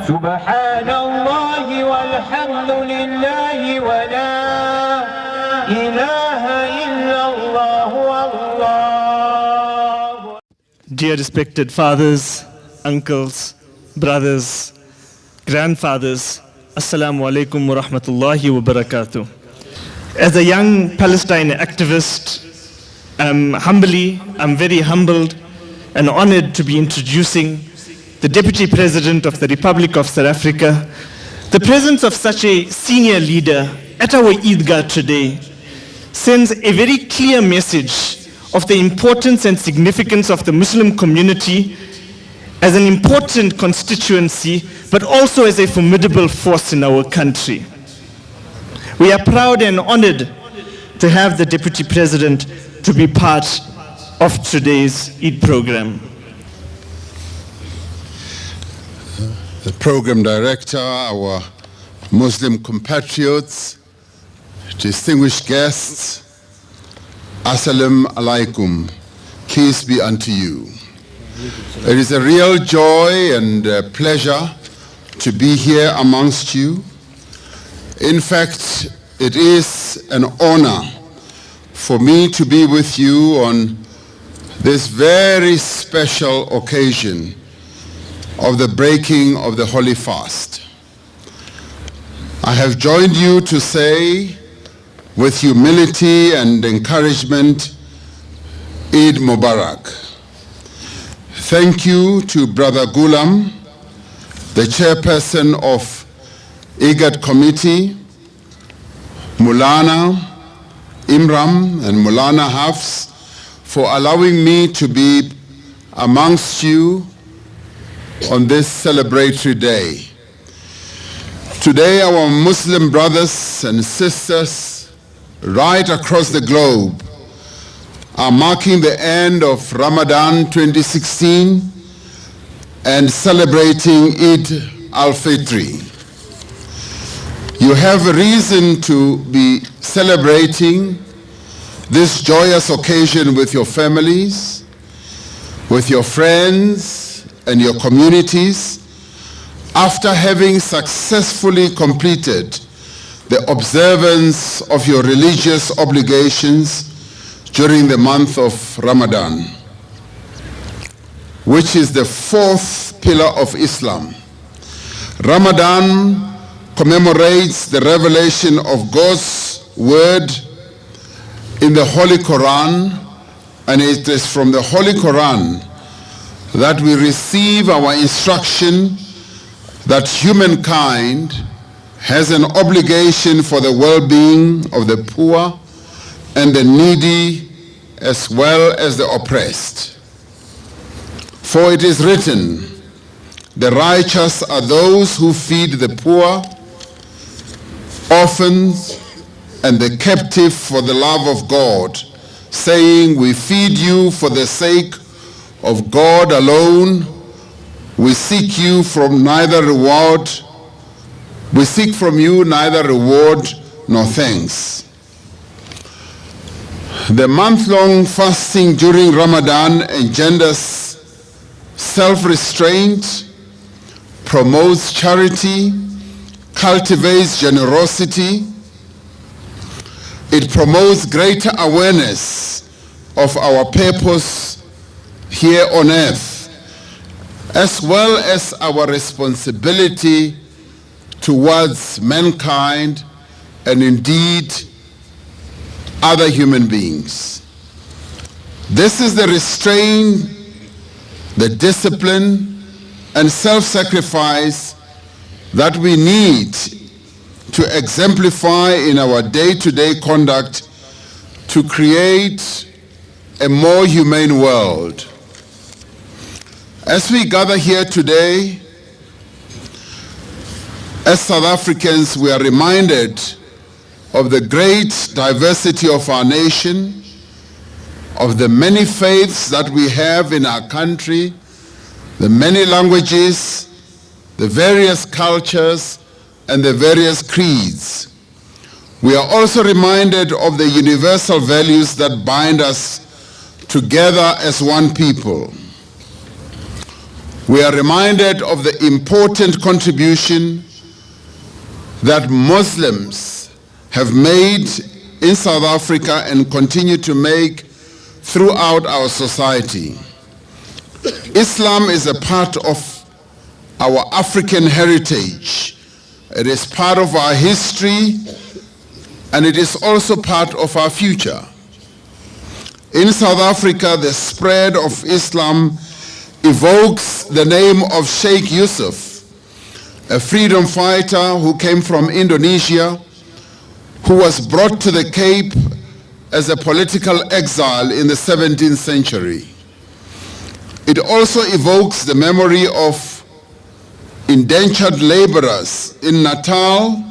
Subhanallah walhamdulillah wa la ilaha illallah wallah. Dear respected fathers, uncles, brothers, grandfathers, Assalamu alaikum wa rahmatullahi wa barakatuh. As a young Palestine activist, I'm very humbled and honored to be introducing the Deputy President of the Republic of South Africa. The presence of such a senior leader at our Eidgah today sends a very clear message of the importance and significance of the Muslim community as an important constituency, but also as a formidable force in our country. We are proud and honored to have the Deputy President to be part of today's Eid program. The program director, our Muslim compatriots, distinguished guests, Assalamu alaikum, peace be unto you. It is a real joy and pleasure to be here amongst you. In fact, it is an honor for me to be with you on this very special occasion of the breaking of the Holy Fast. I have joined you to say, with humility and encouragement, Eid Mubarak. Thank you to Brother Ghulam, the chairperson of IGAD Committee, Mulana Imram and Mulana Hafs, for allowing me to be amongst you on this celebratory day. Today, our Muslim brothers and sisters right across the globe are marking the end of Ramadan 2016 and celebrating Eid al-Fitr. You have a reason to be celebrating this joyous occasion with your families, with your friends and your communities, after having successfully completed the observance of your religious obligations during the month of Ramadan, which is the fourth pillar of Islam. Ramadan commemorates the revelation of God's word in the Holy Quran, and it is from the Holy Quran that we receive our instruction that humankind has an obligation for the well-being of the poor and the needy, as well as the oppressed. For it is written, the righteous are those who feed the poor, orphans, and the captive for the love of God, saying, we feed you for the sake of God alone. We seek you from neither reward. We seek from you neither reward nor thanks. The month-long fasting during Ramadan engenders self-restraint, promotes charity, cultivates generosity. It promotes greater awareness of our purpose here on earth, as well as our responsibility towards mankind and indeed other human beings. This is the restraint, the discipline, and self-sacrifice that we need to exemplify in our day-to-day conduct to create a more humane world. As we gather here today, as South Africans, we are reminded of the great diversity of our nation, of the many faiths that we have in our country, the many languages, the various cultures, and the various creeds. We are also reminded of the universal values that bind us together as one people. we are reminded of the important contribution that Muslims have made in South Africa and continue to make throughout our society. Islam is a part of our African heritage. It is part of our history, and it is also part of our future. In South Africa, the spread of Islam evokes the name of Sheikh Yusuf, a freedom fighter who came from Indonesia, who was brought to the Cape as a political exile in the 17th century. It also evokes the memory of indentured laborers in Natal,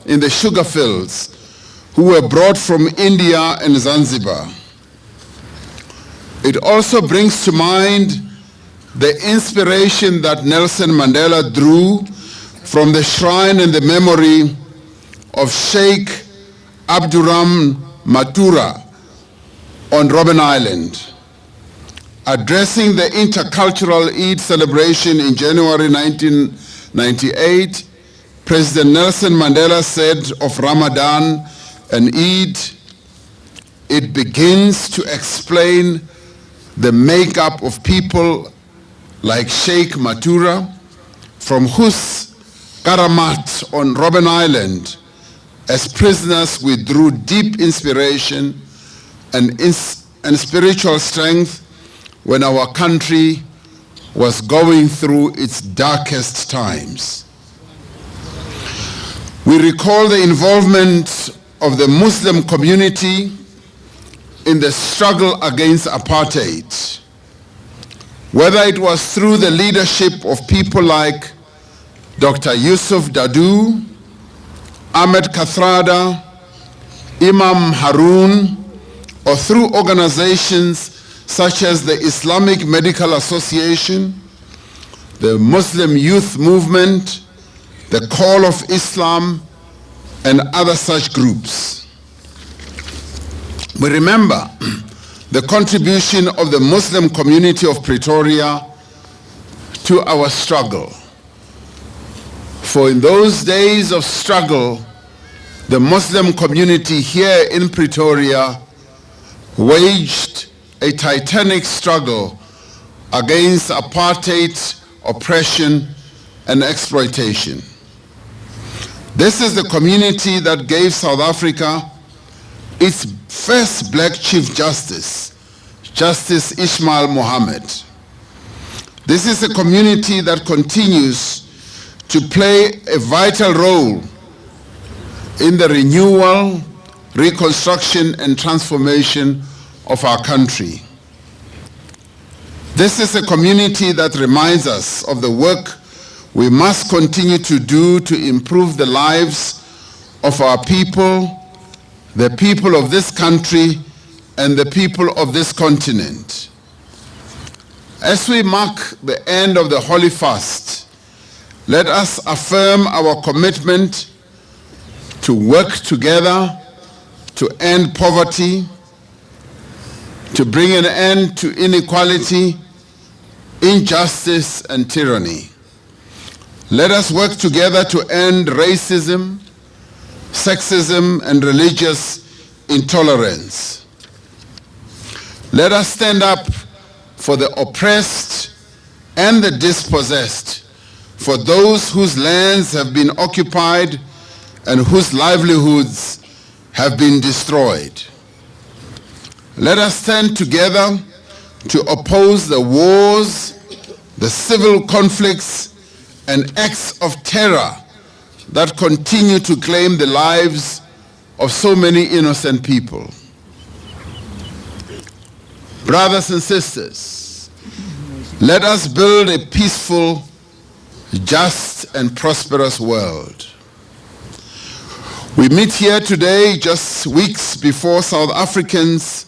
in the sugar fields, who were brought from India and Zanzibar. It also brings to mind the inspiration that Nelson Mandela drew from the shrine and the memory of Sheikh Abdurrahman Matura on Robben Island. Addressing the intercultural Eid celebration in January 1998, President Nelson Mandela said of Ramadan and Eid, it begins to explain the makeup of people like Sheikh Matura, from whose karamat on Robben Island as prisoners we drew deep inspiration and spiritual strength when our country was going through its darkest times. We recall the involvement of the Muslim community in the struggle against apartheid, whether it was through the leadership of people like Dr. Yusuf Dadoo, Ahmed Kathrada, Imam Haroon, or through organizations such as the Islamic Medical Association, the Muslim Youth Movement, the Call of Islam, and other such groups. We remember the contribution of the Muslim community of Pretoria to our struggle. For in those days of struggle, the Muslim community here in Pretoria waged a titanic struggle against apartheid, oppression, and exploitation. This is the community that gave South Africa its first black Chief Justice, Justice Ismail Mohammed. This is a community that continues to play a vital role in the renewal, reconstruction, and transformation of our country. This is a community that reminds us of the work we must continue to do to improve the lives of our people, the people of this country, and the people of this continent. As we mark the end of the Holy Fast, let us affirm our commitment to work together to end poverty, to bring an end to inequality, injustice, and tyranny. Let us work together to end racism, sexism, and religious intolerance. Let us stand up for the oppressed and the dispossessed, for those whose lands have been occupied and whose livelihoods have been destroyed. Let us stand together to oppose the wars, the civil conflicts, and acts of terror that continue to claim the lives of so many innocent people. Brothers and sisters, let us build a peaceful, just, and prosperous world. We meet here today just weeks before South Africans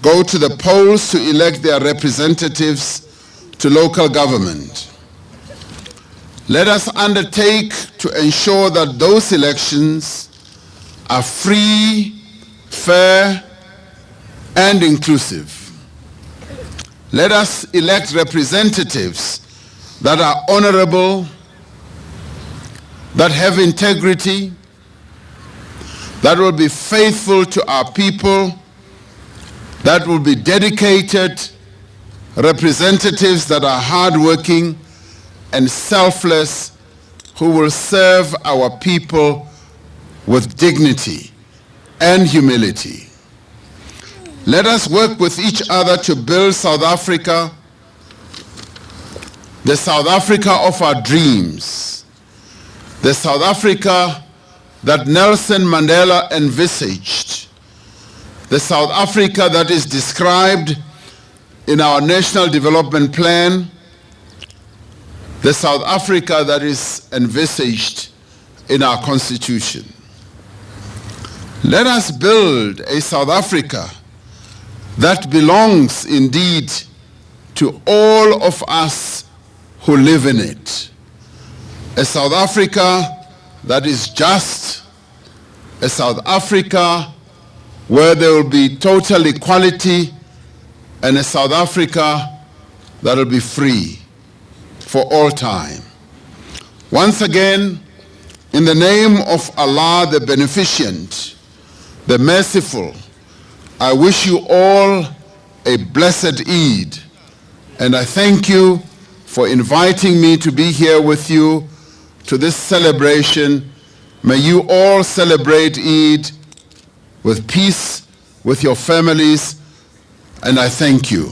go to the polls to elect their representatives to local government. Let us undertake to ensure that those elections are free, fair, and inclusive. Let us elect representatives that are honorable, that have integrity, that will be faithful to our people, that will be dedicated, representatives that are hardworking and selfless, who will serve our people with dignity and humility. Let us work with each other to build South Africa, the South Africa of our dreams, the South Africa that Nelson Mandela envisaged, the South Africa that is described in our National Development Plan, the South Africa that is envisaged in our Constitution. Let us build a South Africa that belongs indeed to all of us who live in it. A South Africa that is just, a South Africa where there will be total equality, and a South Africa that will be free for all time. Once again, in the name of Allah, the Beneficent, the Merciful, I wish you all a blessed Eid, and I thank you for inviting me to be here with you to this celebration. May you all celebrate Eid with peace with your families, and I thank you.